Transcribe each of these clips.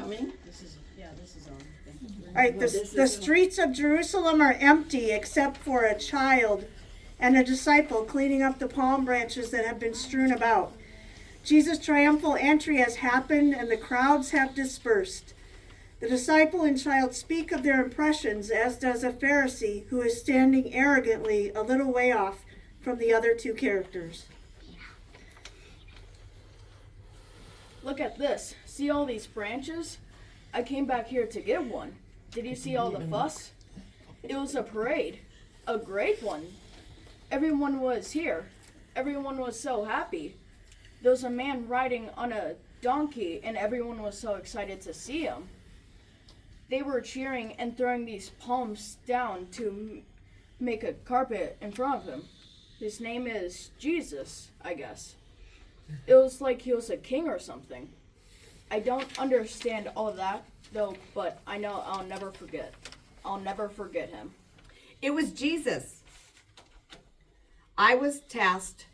coming? This is on. All right, the streets of Jerusalem are empty except for a child and a disciple cleaning up the palm branches that have been strewn about. Jesus' triumphal entry has happened and the crowds have dispersed. The disciple and child speak of their impressions, as does a Pharisee who is standing arrogantly a little way off from the other two characters. Look at this. See all these branches? I came back here to get one. Did you see all the fuss? It was a parade. A great one. Everyone was here. Everyone was so happy. There was a man riding on a donkey, and everyone was so excited to see him. They were cheering and throwing these palms down to make a carpet in front of him. His name is Jesus, I guess. It was like he was a king or something. I don't understand all of that, though, but I know I'll never forget. I'll never forget him. It was Jesus. I was tasked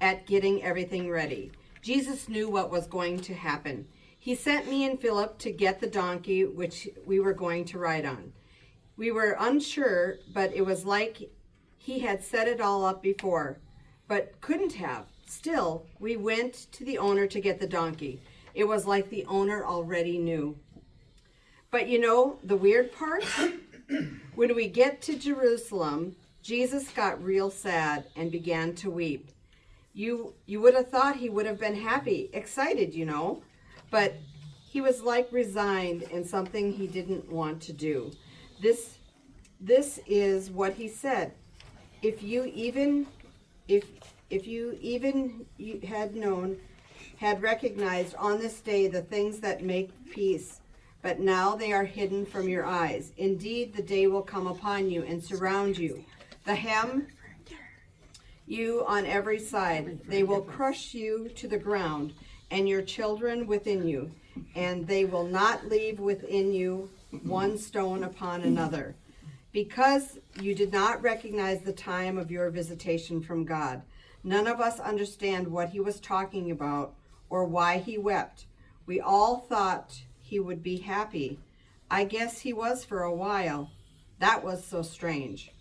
at getting everything ready. Jesus knew what was going to happen. He sent me and Philip to get the donkey which we were going to ride on. We were unsure, but it was like he had set it all up before, but couldn't have. Still, we went to the owner to get the donkey. It was like the owner already knew. But you know, the weird part? When we get to Jerusalem, Jesus got real sad and began to weep. You would have thought he would have been happy, excited, you know, but he was like resigned and something he didn't want to do. This is what he said. If you had recognized on this day the things that make peace, but now they are hidden from your eyes. Indeed, the day will come upon you and surround you. The hem you on every side. They will crush you to the ground, and your children within you, and they will not leave within you one stone upon another, because you did not recognize the time of your visitation from God. None of us understand what he was talking about or why he wept. We all thought he would be happy. I guess he was for a while. That was so strange.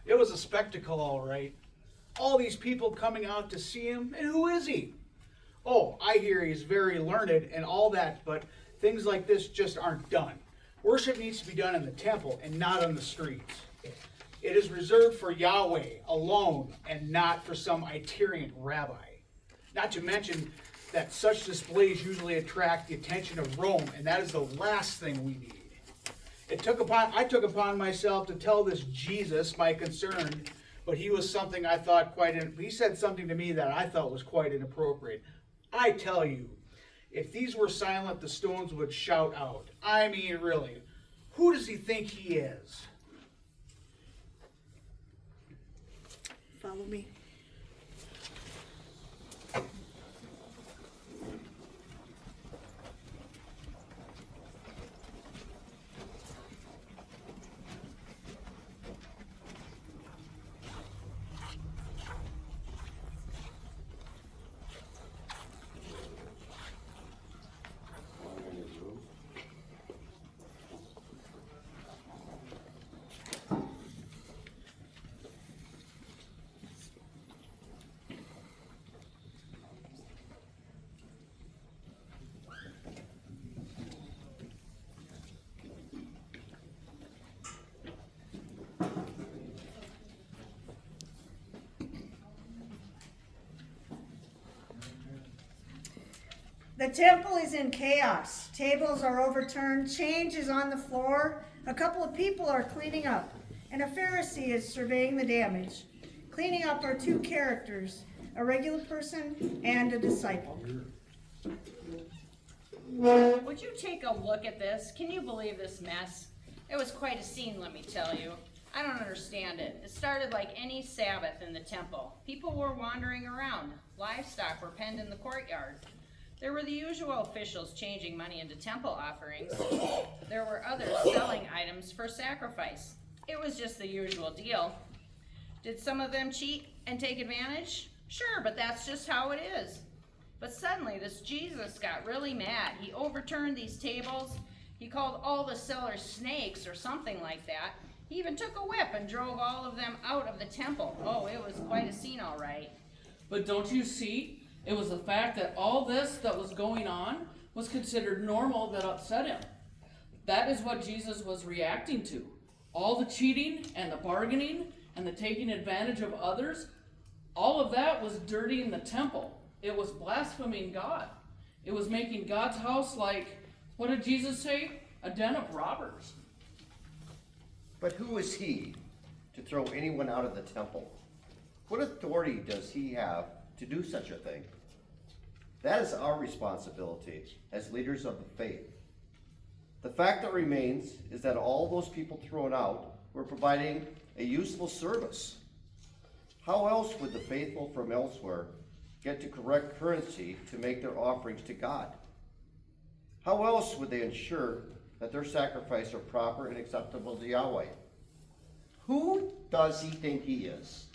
It was a spectacle, all right. All these people coming out to see him, and who is he? Oh, I hear he's very learned and all that, but things like this just aren't done. Worship needs to be done in the temple and not on the streets. It is reserved for Yahweh alone and not for some itinerant rabbi. Not to mention that such displays usually attract the attention of Rome, and that is the last thing we need. I took upon myself to tell this Jesus my concern, but he was something I thought he said something to me that I thought was quite inappropriate. I tell you, if these were silent, the stones would shout out. I mean, really, who does he think he is? Follow me. The temple is in chaos. Tables are overturned. Change is on the floor. A couple of people are cleaning up, and a Pharisee is surveying the damage. Cleaning up are two characters, a regular person and a disciple. Would you take a look at this? Can you believe this mess? It was quite a scene, let me tell you. I don't understand it. It started like any Sabbath in the temple. People were wandering around. Livestock were penned in the courtyard. There were the usual officials changing money into temple offerings. There were others selling items for sacrifice. It was just the usual deal. Did some of them cheat and take advantage? Sure, but that's just how it is. But suddenly this Jesus got really mad. He overturned these tables. He called all the sellers snakes or something like that. He even took a whip and drove all of them out of the temple. Oh, it was quite a scene, all right. But don't you see? It was the fact that all this that was going on was considered normal that upset him. That is what Jesus was reacting to. All the cheating and the bargaining and the taking advantage of others, all of that was dirtying the temple. It was blaspheming God. It was making God's house like, what did Jesus say? A den of robbers. But who is he to throw anyone out of the temple? What authority does he have to do such a thing? That is our responsibility as leaders of the faith. The fact that remains is that all those people thrown out were providing a useful service. How else would the faithful from elsewhere get to correct currency to make their offerings to God? How else would they ensure that their sacrifices are proper and acceptable to Yahweh? Who does he think he is?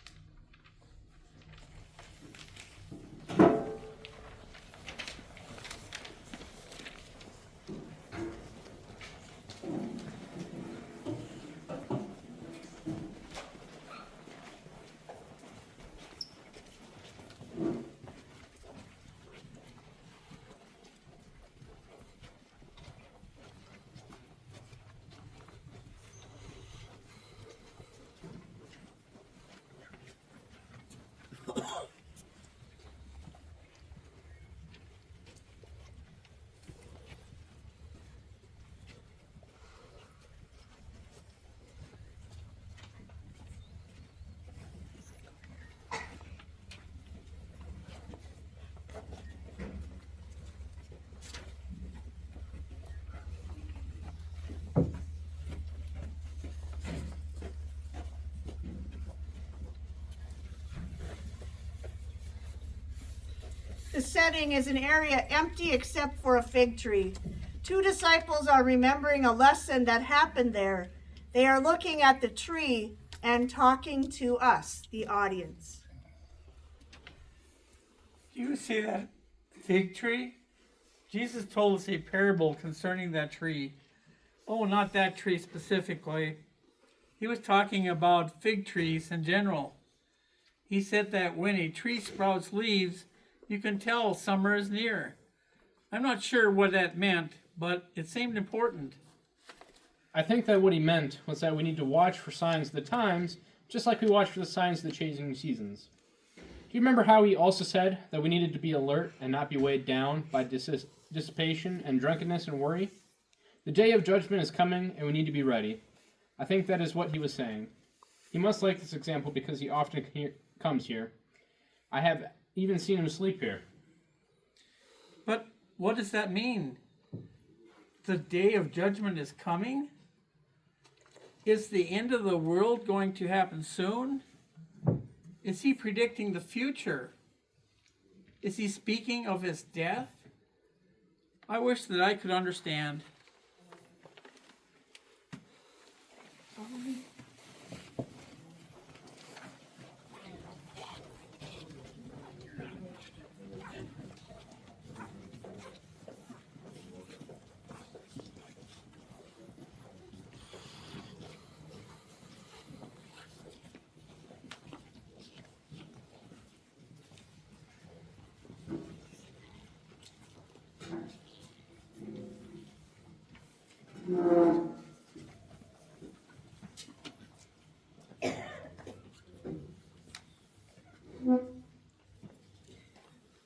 The setting is an area empty except for a fig tree. Two disciples are remembering a lesson that happened there. They are looking at the tree and talking to us, the audience. Do you see that fig tree? Jesus told us a parable concerning that tree. Oh, not that tree specifically. He was talking about fig trees in general. He said that when a tree sprouts leaves, you can tell summer is near. I'm not sure what that meant, but it seemed important. I think that what he meant was that we need to watch for signs of the times, just like we watch for the signs of the changing seasons. Do you remember how he also said that we needed to be alert and not be weighed down by dissipation and drunkenness and worry? The day of judgment is coming, and we need to be ready. I think that is what he was saying. He must like this example because he often comes here. I have even seen him sleep here. But what does that mean? The day of judgment is coming? Is the end of the world going to happen soon? Is he predicting the future? Is he speaking of his death? I wish that I could understand.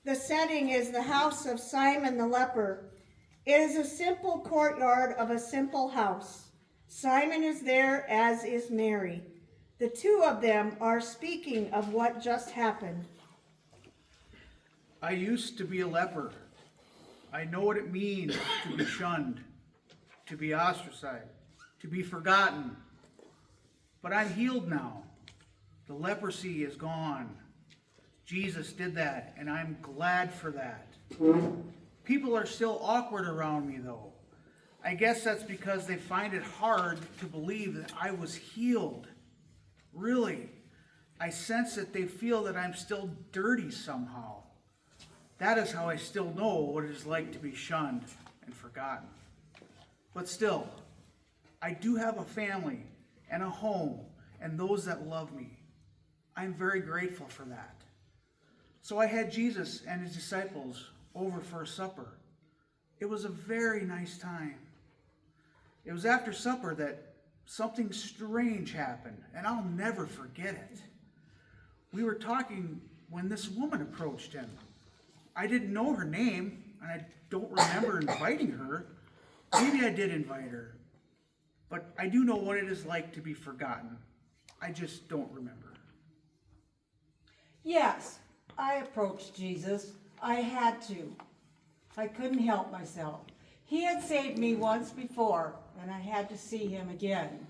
The setting is the house of Simon the leper. It is a simple courtyard of a simple house. Simon is there, as is Mary. The two of them are speaking of what just happened. I used to be a leper. I know what it means to be shunned, to be ostracized, to be forgotten. But I'm healed now. The leprosy is gone. Jesus did that, and I'm glad for that. People are still awkward around me, though. I guess that's because they find it hard to believe that I was healed. Really, I sense that they feel that I'm still dirty somehow. That is how I still know what it is like to be shunned and forgotten. But still, I do have a family and a home and those that love me. I'm very grateful for that. So I had Jesus and his disciples over for a supper. It was a very nice time. It was after supper that something strange happened, and I'll never forget it. We were talking when this woman approached him. I didn't know her name, and I don't remember inviting her. Maybe I did invite her, but I do know what it is like to be forgotten. I just don't remember. Yes, I approached Jesus. I had to. I couldn't help myself. He had saved me once before, and I had to see him again.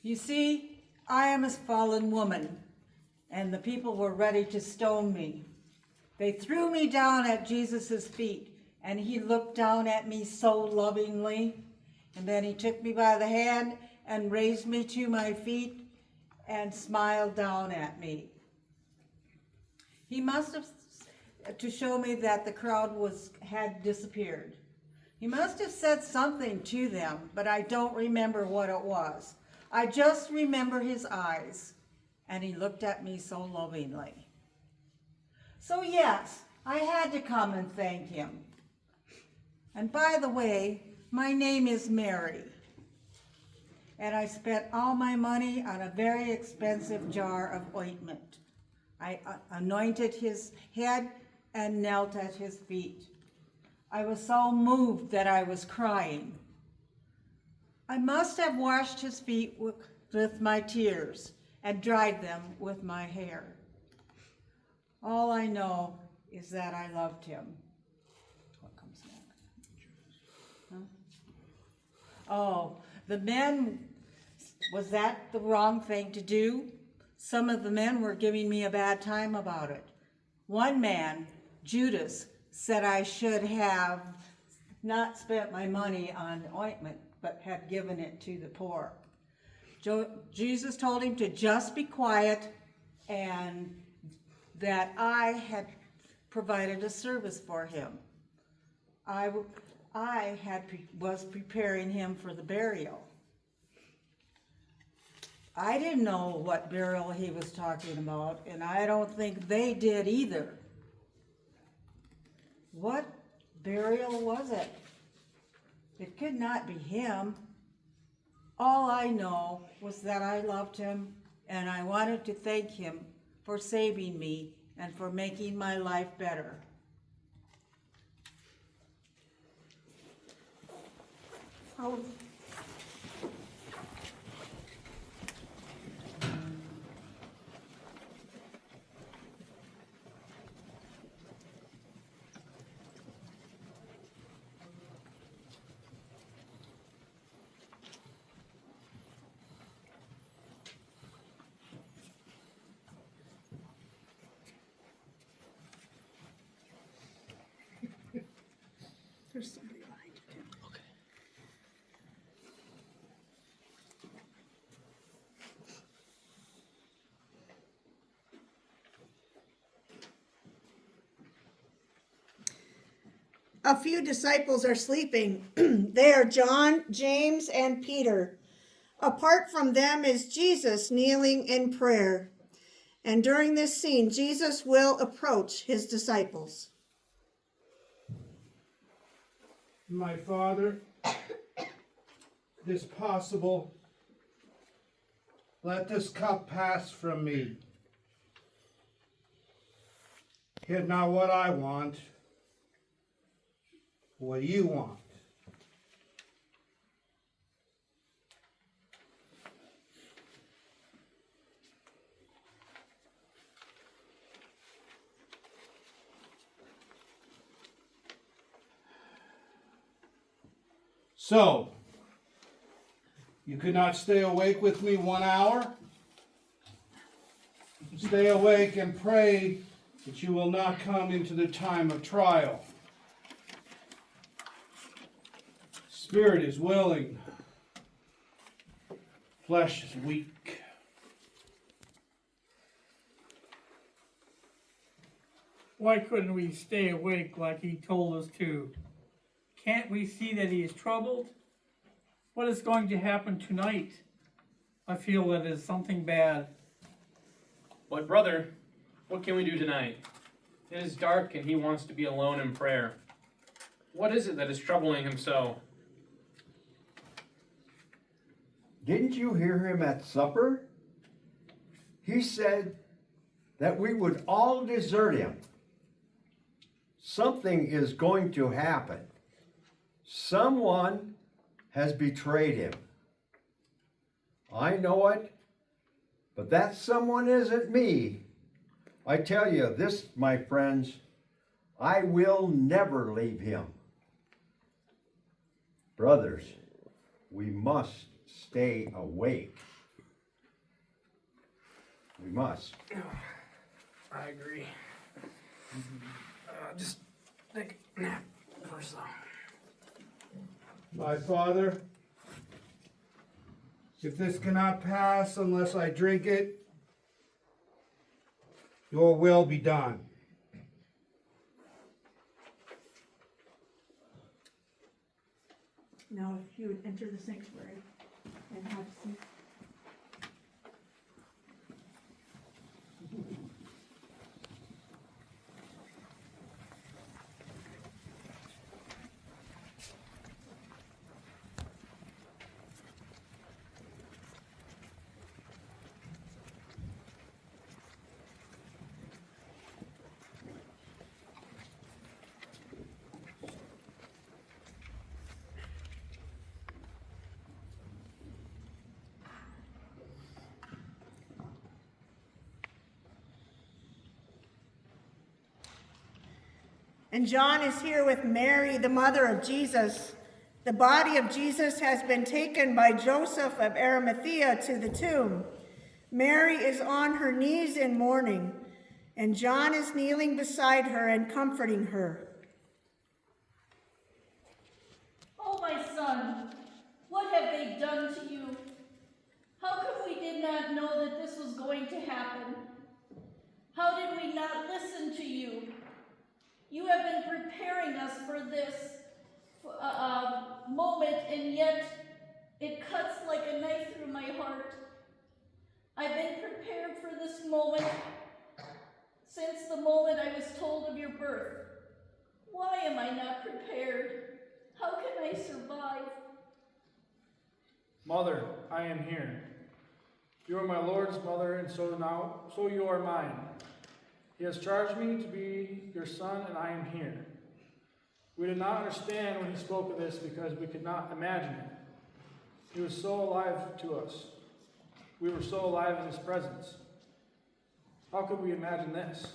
You see, I am a fallen woman, and the people were ready to stone me. They threw me down at Jesus' feet, and he looked down at me so lovingly, and then he took me by the hand and raised me to my feet and smiled down at me. He must have, to show me that the crowd had disappeared. He must have said something to them, but I don't remember what it was. I just remember his eyes, and he looked at me so lovingly. So yes, I had to come and thank him. And by the way, my name is Mary, and I spent all my money on a very expensive jar of ointment. I anointed his head and knelt at his feet. I was so moved that I was crying. I must have washed his feet with my tears and dried them with my hair. All I know is that I loved him. What comes next? Huh? Oh, the men, was that the wrong thing to do? Some of the men were giving me a bad time about it. One man, Judas, said I should have not spent my money on ointment, but had given it to the poor. Jesus told him to just be quiet and that I had provided a service for him. I was preparing him for the burial. I didn't know what burial he was talking about, and I don't think they did either. What burial was it? It could not be him. All I know was that I loved him, and I wanted to thank him for saving me and for making my life better. There's somebody behind you, Tim. A few disciples are sleeping. They are John, James, and Peter. Apart from them is Jesus kneeling in prayer. And during this scene, Jesus will approach his disciples. My Father, if it is possible, let this cup pass from me. Yet not what I want, what you want. So, you could not stay awake with me 1 hour? Stay awake and pray that you will not come into the time of trial. Spirit is willing, flesh is weak. Why couldn't we stay awake like he told us to? Can't we see that he is troubled? What is going to happen tonight? I feel that it is something bad. But brother, what can we do tonight? It is dark and he wants to be alone in prayer. What is it that is troubling him so? Didn't you hear him at supper? He said that we would all desert him. Something is going to happen. Someone has betrayed him. I know it, but that someone isn't me. I tell you this, my friends, I will never leave him. Brothers, we must stay awake. We must. I agree. Just take a nap first though. My Father, if this cannot pass unless I drink it, your will be done. Now, if you would enter the sanctuary and have a seat. And John is here with Mary, the mother of Jesus. The body of Jesus has been taken by Joseph of Arimathea to the tomb. Mary is on her knees in mourning, and John is kneeling beside her and comforting her. Oh, my son, what have they done to you? How come we did not know that this was going to happen? How did we not listen to you? You have been preparing us for this moment, and yet it cuts like a knife through my heart. I've been prepared for this moment since the moment I was told of your birth. Why am I not prepared? How can I survive? Mother, I am here. You are my Lord's mother, and so you are mine. He has charged me to be your son, and I am here. We did not understand when he spoke of this because we could not imagine it. He was so alive to us. We were so alive in his presence. How could we imagine this?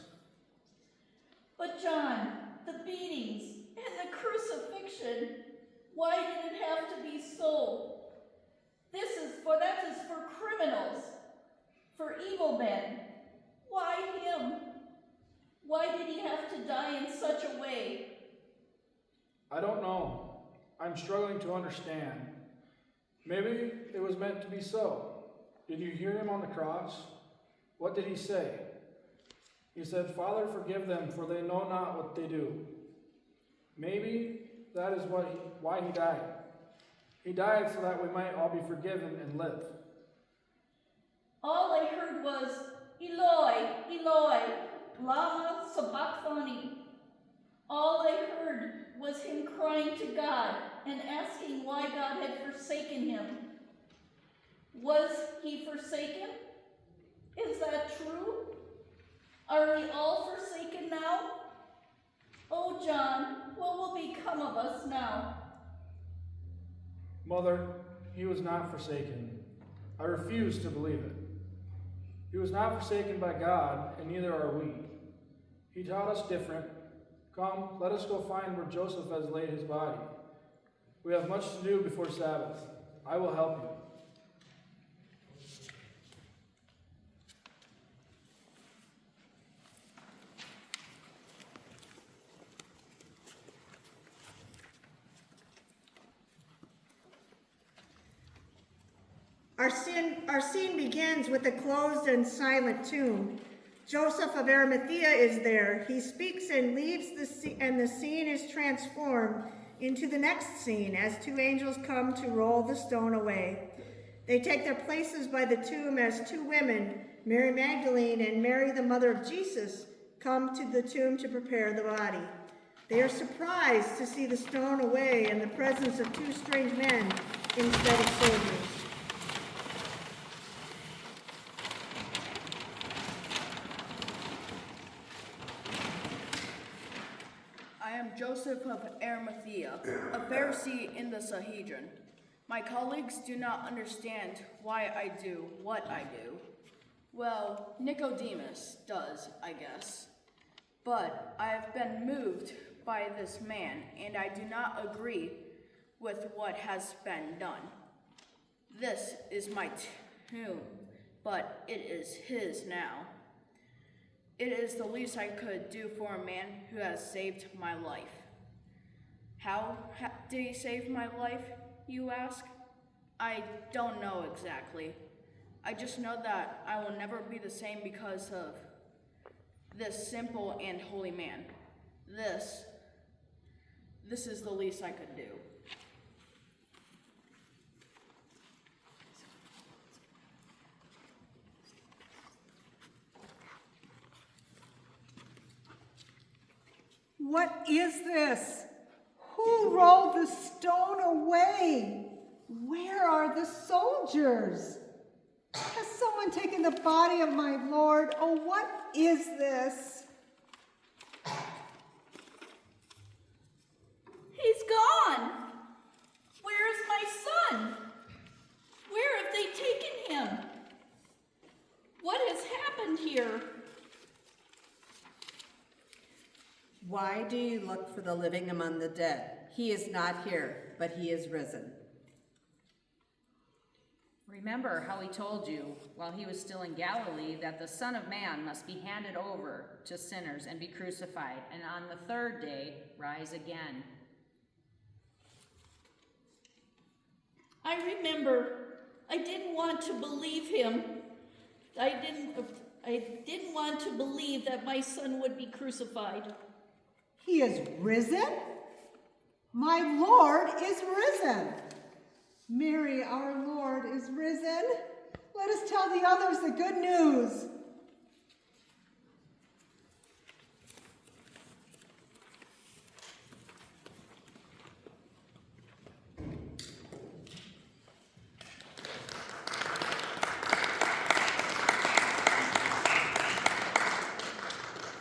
But John, the beatings and the crucifixion, why did it have to be so? That is for criminals, for evil men. Why him? Why did he have to die in such a way? I don't know. I'm struggling to understand. Maybe it was meant to be so. Did you hear him on the cross? What did he say? He said, Father, forgive them, for they know not what they do. Maybe that is why he died. He died so that we might all be forgiven and live. All I heard was, Eloi, Eloi, lama sabachthani. All I heard was him crying to God and asking why God had forsaken him. Was he forsaken? Is that true? Are we all forsaken now? Oh, John, what will become of us now? Mother, he was not forsaken. I refuse to believe it. He was not forsaken by God, and neither are we. He taught us different. Come, let us go find where Joseph has laid his body. We have much to do before Sabbath. I will help you. Our scene begins with a closed and silent tomb. Joseph of Arimathea is there. He speaks and leaves and the scene is transformed into the next scene as two angels come to roll the stone away. They take their places by the tomb as two women, Mary Magdalene and Mary, the mother of Jesus, come to the tomb to prepare the body. They are surprised to see the stone away in the presence of two strange men instead of soldiers. I am Joseph of Arimathea, a Pharisee in the Sanhedrin. My colleagues do not understand why I do what I do. Well, Nicodemus does, I guess. But I have been moved by this man, and I do not agree with what has been done. This is my tomb, but it is his now. It is the least I could do for a man who has saved my life. How did he save my life, you ask? I don't know exactly. I just know that I will never be the same because of this simple and holy man. This is the least I could do. What is this? Who rolled the stone away? Where are the soldiers? Has someone taken the body of my Lord? Oh, what is this? He's gone. Where is my son? Where have they taken him? What has happened here? Why do you look for the living among the dead? He is not here, but he is risen. Remember how he told you, while he was still in Galilee, that the Son of Man must be handed over to sinners and be crucified, and on the third day rise again. I remember. I didn't want to believe him. I didn't want to believe that my son would be crucified. He is risen? My Lord is risen. Mary, our Lord, is risen. Let us tell the others the good news.